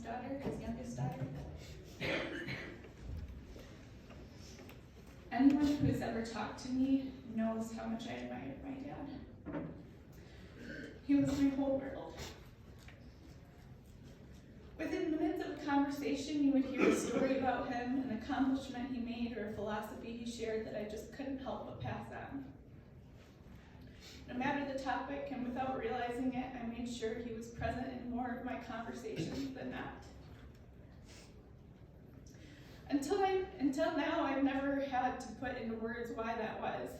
daughter, his youngest daughter. Anyone who has ever talked to me knows how much I admired my dad. He was my whole world. Within minutes of a conversation, you would hear a story about him, an accomplishment he made, or a philosophy he shared that I just couldn't help but pass on. No matter the topic, and without realizing it, I made sure he was present in more of my conversations than not. Until now, I've never had to put into words why that was.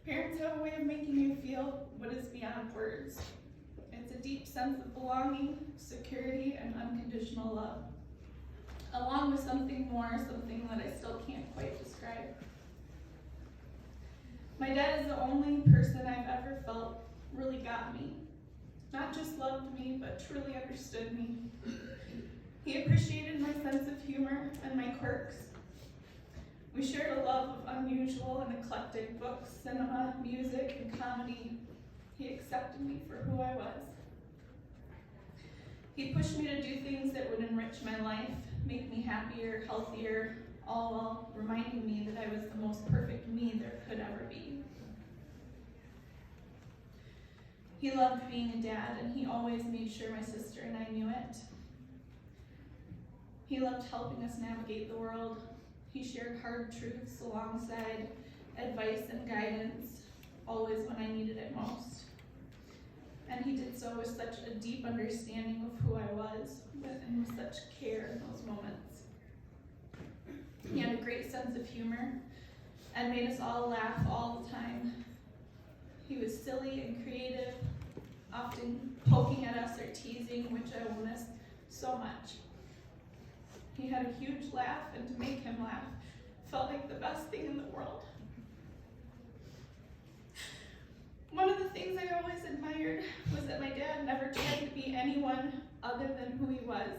Parents have a way of making you feel what is beyond words. It's a deep sense of belonging, security, and unconditional love, along with something more, something that I still can't quite describe. My dad is the only person I've ever felt really got me. Not just loved me, but truly understood me. He appreciated my sense of humor and my quirks. We shared a love of unusual and eclectic books, cinema, music, and comedy. He accepted me for who I was. He pushed me to do things that would enrich my life, make me happier, healthier, all while reminding me that I was the most perfect me there could ever be. He loved being a dad, and he always made sure my sister and I knew it. He loved helping us navigate the world. He shared hard truths alongside advice and guidance, always when I needed it most. And he did so with such a deep understanding of who I was, and with such care in those moments. He had a great sense of humor and made us all laugh all the time. He was silly and creative, often poking at us or teasing, which I will miss so much. He had a huge laugh, and to make him laugh felt like the best thing in the world. One of the things I always admired was that my dad never tried to be anyone other than who he was.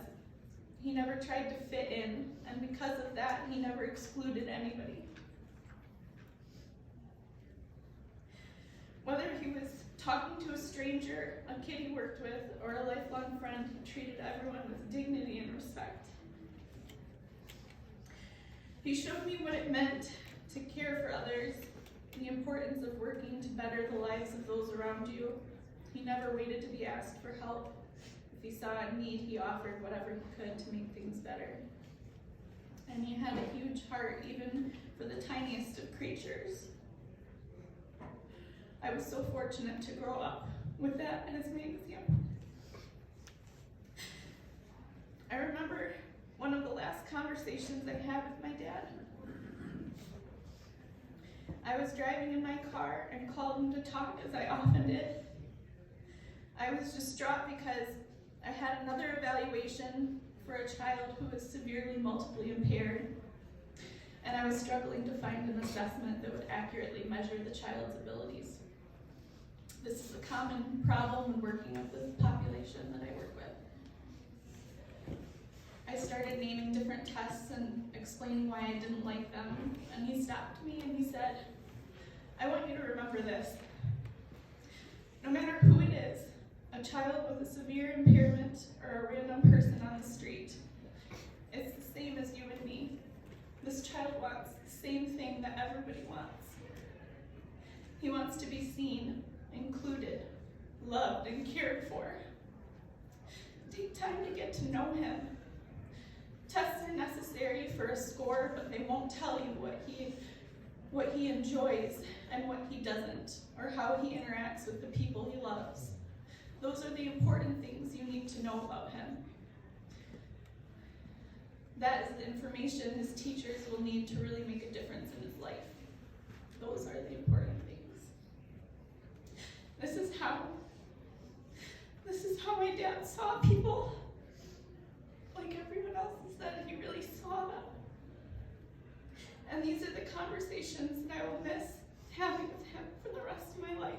He never tried to fit in, and because of that, he never excluded anybody. Whether he was talking to a stranger, a kid he worked with, or a lifelong friend, he treated everyone with dignity and respect. He showed me what it meant to care for others, the importance of working to better the lives of those around you. He never waited to be asked for help. If he saw a need, he offered whatever he could to make things better. And he had a huge heart, even for the tiniest of creatures. I was so fortunate to grow up with that as my example. I remember one of the last conversations I had with my dad. I was driving in my car and called him to talk, as I often did. I was distraught because I had another evaluation for a child who was severely multiply impaired, and I was struggling to find an assessment that would accurately measure the child's abilities. This is a common problem when working with the population that I work with. I started naming different tests and explaining why I didn't like them, and he stopped me and he said, "I want you to remember this. No matter who it is, a child with a severe impairment or a random person on the street, it's the same as you and me. This child wants the same thing that everybody wants. He wants to be seen, included, loved, and cared for. Take time to get to know him. Tests are necessary for a score, but they won't tell you what he enjoys and what he doesn't, or how he interacts with the people he loves. Those are the important things you need to know about him. That is the information his teachers will need to really make a difference in his life. Those are the important things." This is how my dad saw people. Like everyone else said, he really saw them. And these are the conversations that I will miss having with him for the rest of my life.